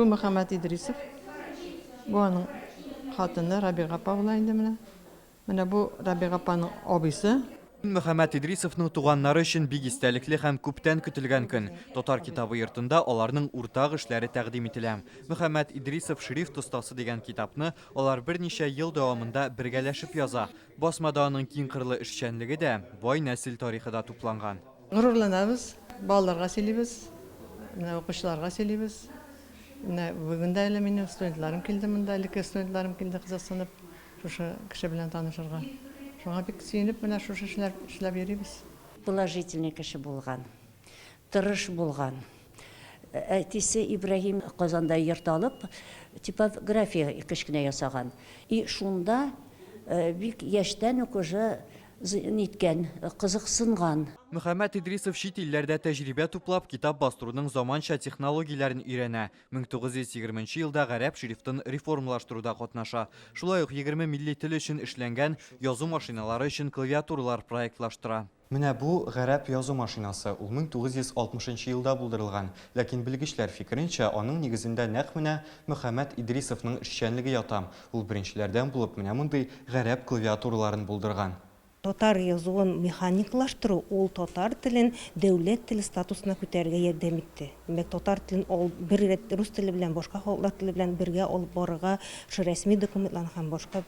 Bu Muhammed İdrisov. Bu onun xatını Rabiga апа була инде менә. Менә бу Rabiga апаның абыйсы. Мөхәммәд Идрисовның туганнары өчен бик истәлекле һәм күптән көтелгән көн. Татар китабы йортында аларның уртак эшләре тәкъдим ителә. Мөхәммәд Идрисов шрифт остасы дигән китапны алар берничә ел дәвамында бергәләшеп яза. Басмада аның киң кырлы эшчәнлеге дә, бай нәсел тарихы да тупланган. Горурланабыз, балаларга сөйлибез, менә укучыларга сөйлибез. Менә бүген дә әле минем студентларым килде монда, элекке студентларым килде кызыксынып, шушы кеше белән танышырга. Шуңа бик сөенеп, менә шушы эшләп йөрибез. Положительный кеше булган, тырыш булган. Әтисе Ибраһим Казанда йорт алып, типография кечкенә ясаган. И шунда бик яшьтән үк уже ниткән, кызыксынган. Мөхәммәд Идрисов чит илләрдә тәҗрибә туплап, китап бастыруның заманча технологияләрен өйрәнә. 1920 елда гарәп шрифтын реформалаштыруда катнаша. Шулай ук 20 милли тел өчен эшләнгән язу машиналары өчен клавиатуралар проектлаштыра. Менә бу гарәп язу машинасы ул 1960 елда булдырылган. Ләкин белгечләр фикеренчә, аның нигезендә нәкъ менә Мөхәммәд Идрисовның эшчәнлеге ята. Ул беренчеләрдән булып менә мондый гарәп клавиатураларын булдырган. Татар язуын механиклаштыру ул татар телен дәүләт теле статусына күтәрергә ярдәм итте. Демәк, татар телен бер рәт рус теле белән, башка халыклар теле белән бергә алып барырга, шу рәсми документларны һәм башка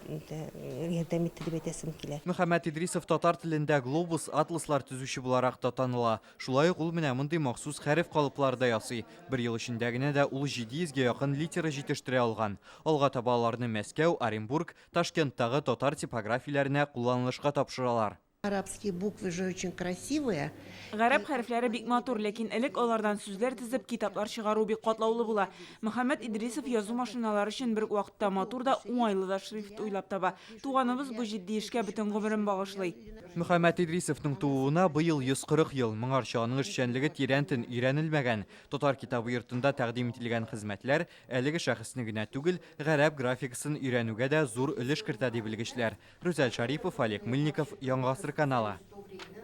ярдәм итте дип әйтәсем килә. Мөхәммәд Идрисов татар телендә глобус, атласлар төзүче буларак та таныла. Шулай ук ул менә мондый махсус хәреф калыплары да ясый. Бер ел эчендә генә дә ул 700-гә якын литера җитештерә алган. Алга таба аларны Мәскәү, Оренбург, Ташкенттагы татар типографияләренә кулланылышка тапшыралар. Арабские буквы же очень красивые. Гарәп хәрефләре бик матур, ләкин элек алардан сүзләр тезеп, китаплар чыгару бик катлаулы була. Мөхәммәд Идрисов язу машиналары өчен бер вакытта матур да, уңайлы да шрифт уйлап таба. Туганыбыз бу җитди эшкә бөтен гомерен багышлый. Мөхәммәд Идрисовның тууына быел 140 ел, моңарча аның эшчәнлеге тирәнтен өйрәнелмәгән. Татар китабы йортында тәкъдим ителгән хезмәтләр әлеге шәхесне генә түгел, гарәп графикасын өйрәнүгә дә зур өлеш кертә ди белгечләр. Рүзәл Шарипов, Олег Мыльников, Яңа гасыр каналы.